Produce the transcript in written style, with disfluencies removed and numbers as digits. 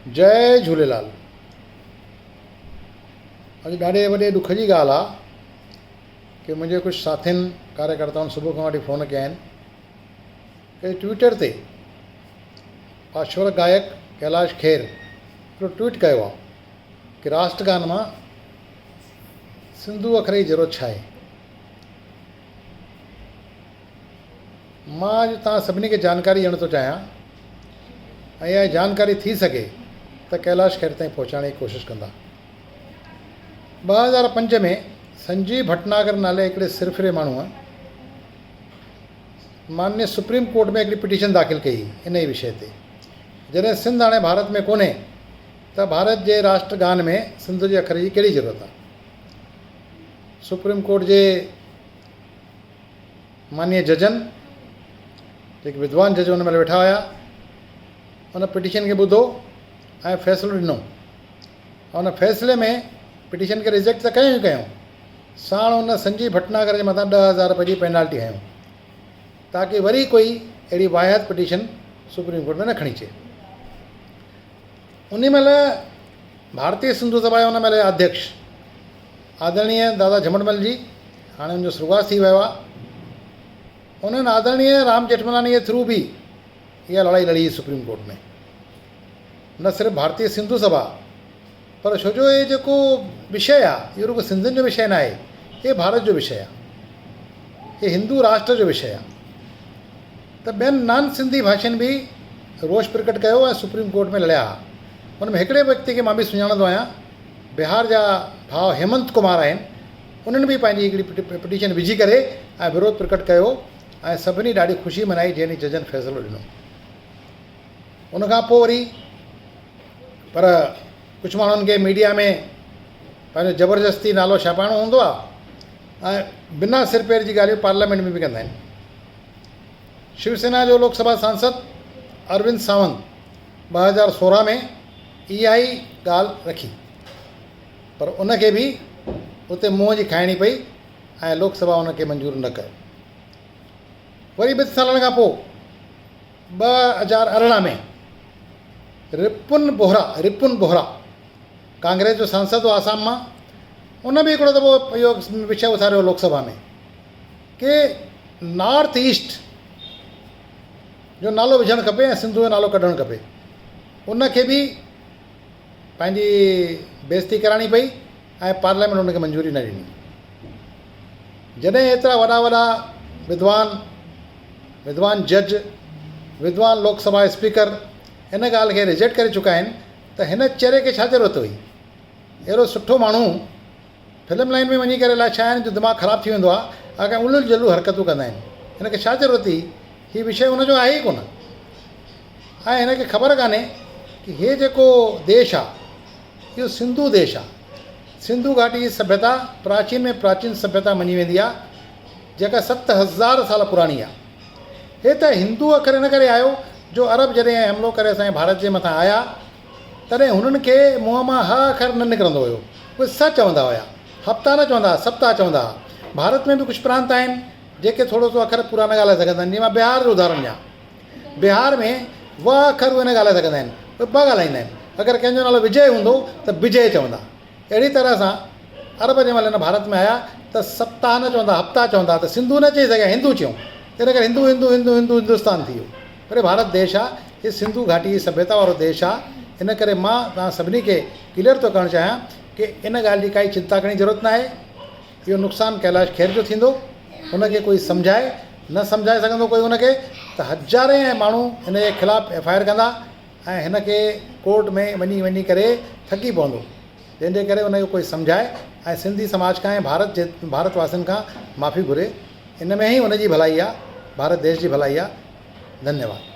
जय झूलेलाल। अॼु ॾाढे वॾे ॾुख जी ॻाल्हि आहे कि मुंहिंजे कुझु साथियुनि कार्यकर्ताउनि सुबुह खां वठी फ़ोन कया आहिनि कि ट्विटर ते पाश्वर गायक कैलाश खेर हिकिड़ो ट्वीट कयो आहे कि राष्ट्रगान मां सिंधू अखर जी ज़रूरत छा आहे। मां अॼु तव्हां सभिनी खे जानकारी ॾियण थो चाहियां ऐं इहा जानकारी थी सघे त कैलाश खेर ताईं पहुचाइण जी कोशिशि कंदा। 2005 में संजीव भटनागर नाले हिकिड़े सिरफिरे माण्हूअ माननीय सुप्रीम कोर्ट में हिकिड़ी पिटीशन दाख़िल कई इन ई विषय ते, जॾहिं सिंध हाणे भारत में कोन्हे त भारत जे राष्ट्रगान में सिंध जे अखर जी कहिड़ी ज़रूरत आहे। सुप्रीम कोर्ट जे माननीय जजनि, जेके विद्वान जज हुन महिल वेठा हुया, उन पिटीशन खे ॿुधो ऐं फ़ैसिलो ॾिनो। उन फ़ैसिले में पिटीशन खे रिजेक्ट त कयूं ई कयूं, साण हुन संजीव भटनागर जे मथां 10,000 रुपए जी पेनाल्टी हयूं ताकी वरी कोई अहिड़ी वाहियात पिटीशन सुप्रीम कोर्ट में न खणी अचे। उन महिल भारतीय सिंधु सभा जा हुन महिल अध्यक्ष आदरणीय दादा झमटमल जी, हाणे हुनजो स्वर्गवास थी वियो आहे, उन्हनि आदरणीय राम जेठमलानी जे थ्रू बि इहा लड़ाई लड़ी सुप्रीम कोर्ट में। न सिर्फ़ु भारतीय सिंधु सभा पर छो जो ये जेको विषय आहे इहो रुगो सिंधियुनि जो विषय न आहे, ये भारत जो विषय आहे, ये हिंदू राष्ट्र जो विषय आहे। त ॿियनि नान सिंधी भाषियुनि बि रोष प्रकट कयो ऐं सुप्रीम कोर्ट में लड़िया। हुन में हिकिड़े व्यक्ति खे मां बि सुञाणंदो आहियां, बिहार जा भाउ हेमंत कुमार आहिनि, उन्हनि बि पंहिंजी हिकिड़ी पिटीशन विझी करे ऐं विरोध प्रकट कयो ऐं सभिनी ॾाढी ख़ुशी मनाई जंहिं ॾींहुं जजनि फ़ैसिलो ॾिनो। उनखां पोइ वरी पर कुझु माण्हुनि खे मीडिया में पंहिंजो ज़बरदस्ती नालो छापाइणो हूंदो आहे ऐं बिना सिर पैर जी ॻाल्हियूं पार्लियामेंट में बि कंदा आहिनि। शिवसेना जो लोकसभा सांसद अरविंद सावंत 2016 में इहा ई ॻाल्हि रखी, पर उनखे बि उते मुंहं जी खाइणी पई ऐं लोकसभा उनखे मंज़ूरु न कयो। वरी 2 सालनि खां पोइ 2018 में रिपुन बोहरा कांग्रेस जो सांसद हो आसाम मां, उन बि हिकिड़ो दफ़ो इहो विषय उथारियो लोकसभा में कि नॉर्थ ईस्ट जो नालो विझणु खपे ऐं सिंधु जो नालो कढणु खपे। उनखे बि पंहिंजी बेइज़ती कराइणी पई ऐं पार्लियामेंट उनखे मंज़ूरी न ॾिनी। जॾहिं एतिरा वॾा विद्वान जज, विद्वान लोकसभा स्पीकर हिन ॻाल्हि खे रिजेक्ट करे चुका आहिनि त हिन चेहरे खे छा ज़रूरत हुई। अहिड़ो सुठो माण्हू फिल्म लाइन में वञी करे छा आहिनि जो दिमाग़ु ख़राबु थी वेंदो आहे, अगरि उलझ जलू हरकतूं कंदा आहिनि। हिनखे छा ज़रूरत हुई, हीउ विषय हुनजो आहे ई कोन ऐं हिनखे ख़बर कान्हे कि हे जेको देश आहे इहो सिंधु देश आहे। सिंधु घाटी जी सभ्यता प्राचीन में प्राचीन सभ्यता मञी वेंदी आहे, जेका 7,000 साल पुराणी आहे। हे त हिंदू अखर हिन करे आयो जो अरब जॾहिं हमिलो करे असांजे भारत जे मथां आया तॾहिं हुननि खे मुंहं मां ह अखर न निकिरंदो हुयो, उहे स चवंदा हुया, हफ़्ता न चवंदा, सप्ताह चवंदा। भारत में बि कुझु प्रांत आहिनि जेके थोरो सो अखर पूरा न ॻाल्हाए सघंदा आहिनि। जीअं मां बिहार जो उदाहरण ॾियां, बिहार में व अखर उहे न ॻाल्हाए सघंदा आहिनि, उहे ॿ ॻाल्हाईंदा आहिनि। अगरि कंहिंजो नालो विजय हूंदो त विजय चवंदा। अहिड़ी तरह सां अरब जे महिल हिन भारत में आया त सप्ताह न चवंदा, हफ़्ता चवंदा, त सिंधु न चई सघिया, हिंदू चयूं। इन करे हिंदू हिंदू हिंदू हिंदू हिंदुस्तान थी वियो। पर भारत देश आहे, हीउ सिंधु घाटी जी सभ्यता वारो देश आहे। इन करे मां तव्हां सभिनी खे क्लियर थो करणु चाहियां कि इन ॻाल्हि जी काई चिंता करण जी ज़रूरत न आहे। इहो नुक़सानु कैलाश खेर जो थींदो, हुनखे कोई सम्झाए न सम्झाए सघंदो कोई हुनखे, त हज़ारे माण्हू हिन जे ख़िलाफ़ु FIR कंदा ऐं हिनखे कोर्ट में वञी करे थकी पवंदो, जंहिंजे करे हुनखे कोई सम्झाए ऐं सिंधी समाज खां ऐं भारतवासियुनि खां माफ़ी घुरे। इन में ई हुनजी भलाई आहे, भारत देश जी भलाई आहे। धन्यवाद।